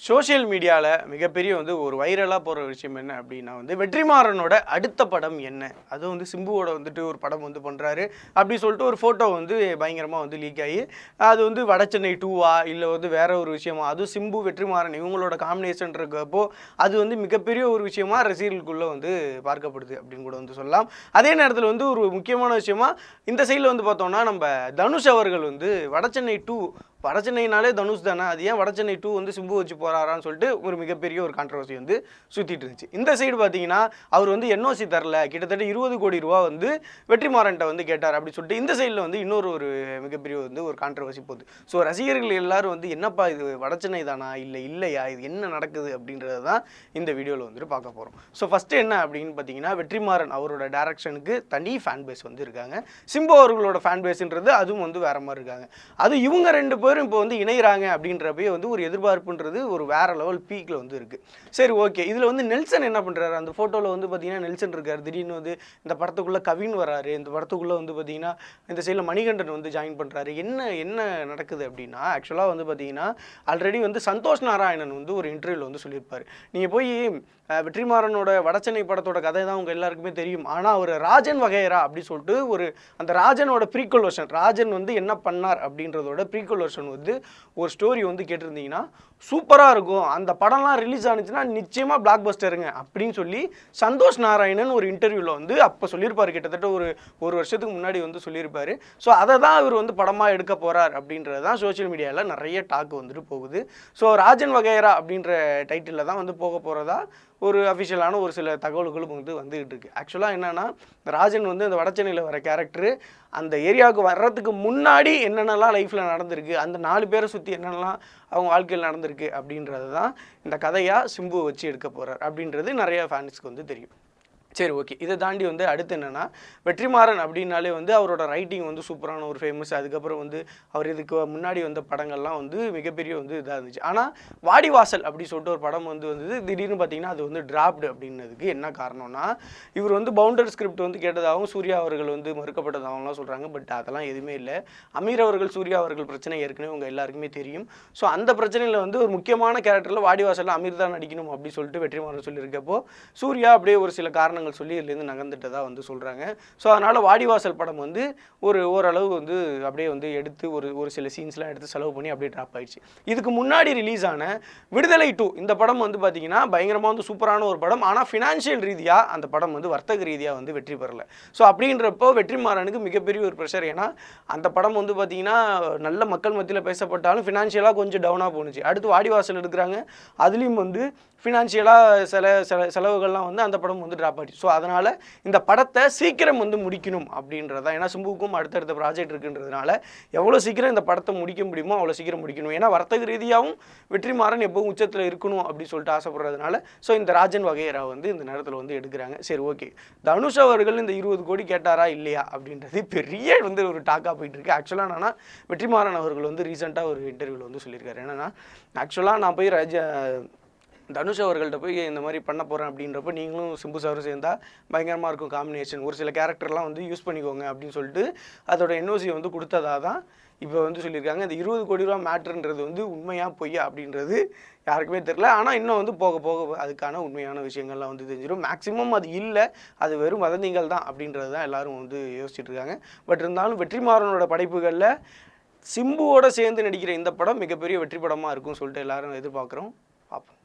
Social மீடியாவில் மிகப்பெரிய ஒரு வைரலாக போகிற விஷயம் என்ன அப்படின்னா வெற்றிமாறனோட அடுத்த படம் என்ன, அதுவும் சிம்புவோட ஒரு படம் பண்ணுறாரு அப்படி சொல்லிட்டு ஒரு ஃபோட்டோ பயங்கரமாக லீக் ஆகி அது வடச்சென்னை 2வா இல்லை வேற ஒரு விஷயமா, அதுவும் சிம்பு வெற்றிமாறன் இவங்களோட காம்பினேஷன் இருக்கப்போ அது மிகப்பெரிய ஒரு விஷயமா ரசிகர்களுக்குள்ளே பார்க்கப்படுது அப்படின்னு கூட சொல்லலாம். அதே நேரத்தில் ஒரு முக்கியமான விஷயமா இந்த சைடில் பார்த்தோம்னா நம்ம தனுஷ் அவர்கள் வடச்சென்னை 2 வடச்சென்னைனாலே தனுஷ் தானே, அது ஏன் வடச்சென்னை 2 சிம்பு வச்சு போகிறாரான்னு சொல்லிட்டு ஒரு மிகப்பெரிய ஒரு கான்ட்ரவர்சி சுற்றிட்டு இருந்துச்சு. இந்த சைடு பார்த்தீங்கன்னா அவர் என்ஓசி தரல, கிட்டத்தட்ட 20 கோடி ரூபா வெற்றிமாறன்ட்ட கேட்டார் அப்படி சொல்லிட்டு இந்த சைடில் இன்னொரு ஒரு மிகப்பெரிய ஒரு கான்ட்ரவர்சி போகுது. ஸோ ரசிகர்கள் எல்லாரும் என்னப்பா இது வடச்சென்னை தானா இல்லை இல்லையா, இது என்ன நடக்குது அப்படின்றது தான் இந்த வீடியோவில் பார்க்க போகிறோம். ஸோ ஃபஸ்ட்டு என்ன அப்படின்னு பார்த்தீங்கன்னா வெற்றிமாறன் அவரோட டைரக்ஷனுக்கு தனி ஃபேன் பேஸ் இருக்காங்க. சிம்பு அவர்களோட ஃபேன் பேஸ்ன்றது அதுவும் வேற மாதிரி இருக்காங்க. அது இவங்க ரெண்டு பேரும் இப்போ இணைகிறாங்க அப்படின்றப்பே ஒரு எதிர்பார்ப்புன்றது ஒரு வேற லெவல் பீக்கில் இருக்குது. சரி ஓகே, இதில் நெல்சன் என்ன பண்ணுறாரு, அந்த ஃபோட்டோவில் பார்த்தீங்கன்னா நெல்சன் இருக்கார், திடீர்னு இந்த படத்துக்குள்ளே கவின் வராரு, இந்த படத்துக்குள்ளே பார்த்தீங்கன்னா இந்த சைடில் மணிகண்டன் ஜாயின் பண்ணுறாரு. என்ன நடக்குது அப்படின்னா ஆக்சுவலாக பார்த்தீங்கன்னா ஆல்ரெடி சந்தோஷ் நாராயணன் ஒரு இன்டர்வியூவில் சொல்லியிருப்பார், நீங்கள் போய் வெற்றிமாறனோட வடச்சென்னை படத்தோட கதை தான் உங்கள் எல்லாருக்குமே தெரியும், ஆனால் அவர் ராஜன் வகையரா அப்படி சொல்லிட்டு அந்த ராஜனோட ப்ரீக்வல் வெர்ஷன், ராஜன் என்ன பண்ணார் அப்படின்றதோட ப்ரீக்வல் வெர்ஷன் ஒரு ஸ்டோரி கேட்டிருந்தீங்கன்னா சூப்பராக இருக்கும், அந்த படம்லாம் ரிலீஸ் ஆனிச்சுன்னா நிச்சயமாக பிளாக் பஸ்டருங்க அப்படின்னு சொல்லி சந்தோஷ் நாராயணன் ஒரு இன்டர்வியூவில் அப்போ சொல்லியிருப்பார், கிட்டத்தட்ட ஒரு வருஷத்துக்கு முன்னாடி சொல்லியிருப்பார். ஸோ அதை தான் இவர் படமாக எடுக்க போகிறார் அப்படின்றது தான் சோஷியல் மீடியாவில் நிறைய டாக் போகுது. ஸோ ராஜன் வகையரா அப்படின்ற டைட்டிலில் தான் போக போகிறதா ஒரு அஃபிஷியலான ஒரு சில தகவல்களும் வந்துகிட்டு இருக்குது. ஆக்சுவலாக என்னென்னா ராஜன் அந்த வடச்சென்னையில் வர கேரக்டரு அந்த ஏரியாவுக்கு வர்றதுக்கு முன்னாடி என்னென்னலாம் லைஃப்பில் நடந்திருக்கு, அந்த 4 பேரை சுற்றி என்னென்னலாம் அவங்க வாழ்க்கையில் நடந்திருக்கு அப்படின்றது தான் இந்த கதையாக சிம்பு வச்சு எடுக்க போகிறார் அப்படின்றது நிறைய ஃபேன்ஸ்க்கு தெரியும். சரி ஓகே, இதை தாண்டி அடுத்து என்னென்னா வெற்றிமாறன் அப்படின்னாலே அவரோட ரைட்டிங் சூப்பரான ஒரு ஃபேமஸ். அதுக்கப்புறம் அவர் இதுக்கு முன்னாடி படங்கள்லாம் மிகப்பெரிய இதாக இருந்துச்சு. ஆனால் வாடிவாசல் அப்படி சொல்லிட்டு ஒரு படம் வந்தது, திடீர்னு பார்த்தீங்கன்னா அது டிராப்டு அப்படின்னதுக்கு என்ன காரணம்னா இவர் பவுண்டர் ஸ்கிரிப்ட் கேட்டதாகவும் சூர்யா அவர்கள் மறுக்கப்பட்டதாகலாம் சொல்கிறாங்க. பட் அதெல்லாம் எதுவுமே இல்லை. அமீர் அவர்கள் சூர்யா அவர்கள் பிரச்சனை ஏற்கனவே உங்கள் எல்லாருக்குமே தெரியும். ஸோ அந்த பிரச்சனையில் ஒரு முக்கியமான கேரக்டரில் வாடிவாசலில் அமீர் தான் நடிக்கணும் அப்படி சொல்லிட்டு வெற்றிமாறன் சொல்லியிருக்கப்போ சூர்யா அப்படியே ஒரு சில காரணங்கள் சொல்லி இதுலேருந்து நகர்ந்துட்டதா சொல்கிறாங்க. ஸோ அதனால் வாடிவாசல் படம் ஓரளவு அப்படியே எடுத்து ஒரு சில சீன்ஸ்லாம் எடுத்து செலவு பண்ணி அப்படியே ட்ராப் ஆயிடுச்சு. இதுக்கு முன்னாடி ரிலீஸ் ஆன விடுதலை 2 இந்த படம் பார்த்தீங்கன்னா பயங்கரமாக சூப்பரான ஒரு படம். ஆனால் ஃபினான்ஷியல் ரீதியாக அந்த படம் வர்த்தக ரீதியாக வெற்றி பெறலை. ஸோ அப்படின்றப்போ வெற்றிமாறனுக்கு மிகப்பெரிய ஒரு ப்ரெஷர். ஏன்னா அந்த படம் பார்த்தீங்கன்னா நல்ல மக்கள் மத்தியில் பேசப்பட்டாலும் ஃபினான்ஷியலாக கொஞ்சம் டவுனாக போணுச்சு. அடுத்து வாடிவாசல் எடுக்கிறாங்க, அதுலேயும் ஃபினான்ஷியலாக செலவுகள்லாம் அந்த படம் ட்ராப் ஆகிடுச்சு. ஸோ அதனால் இந்த படத்தை சீக்கிரம் முடிக்கணும் அப்படின்றதான். ஏன்னா சிம்புவுக்கும் அடுத்தடுத்த ப்ராஜெக்ட் இருக்குன்றதுனால எவ்வளோ சீக்கிரம் இந்த படத்தை முடிக்க முடியுமோ அவ்வளோ சீக்கிரம் முடிக்கணும். ஏன்னா வர்த்தக ரீதியாகவும் வெற்றிமாறன் எப்போவும் உச்சத்தில் இருக்கணும் அப்படின்னு சொல்லிட்டு ஆசைப்படுறதுனால ஸோ இந்த ராஜன் வகையரா இந்த நேரத்தில் எடுக்கிறாங்க. சரி ஓகே, தனுஷ் அவர்கள் இந்த 20 கோடி கேட்டாரா இல்லையா அப்படின்றது பெரிய ஒரு டாக்காக போயிட்டு இருக்கு. ஆக்சுவலாக என்னன்னா வெற்றிமாறன் அவர்கள் ரீசெண்டாக ஒரு இன்டர்வியூவில் சொல்லியிருக்காரு, என்னன்னா ஆக்சுவலாக நான் போய் தனுஷ் அவர்கள்ட்ட போய் இந்த மாதிரி பண்ண போகிறேன் அப்படின்றப்ப நீங்களும் சிம்பு சாரும் சேர்ந்தால் பயங்கரமாக இருக்கும் காம்பினேஷன், ஒரு சில கேரக்டர்லாம் யூஸ் பண்ணிக்கோங்க அப்படின்னு சொல்லிட்டு அதோட என்ஓசி கொடுத்ததாக தான் இப்போ சொல்லியிருக்காங்க. இந்த 20 கோடி ரூபா மேட்ருன்றது உண்மையாக பொய்யா அப்படின்றது யாருக்குமே தெரில. ஆனால் இன்னும் போக போக அதுக்கான உண்மையான விஷயங்கள்லாம் தெரிஞ்சிடும். மேக்ஸிமம் அது இல்லை, அது வெறும் வதந்திகள் தான் அப்படின்றது தான் எல்லோரும் யோசிச்சுட்டு இருக்காங்க. பட் இருந்தாலும் வெற்றிமாறனோட படைப்புகளில் சிம்புவோடு சேர்ந்து நடிக்கிற இந்த படம் மிகப்பெரிய வெற்றி படமாக இருக்கும்னு சொல்லிட்டு எல்லோரும் எதிர்பார்க்குறோம். பார்ப்போம்.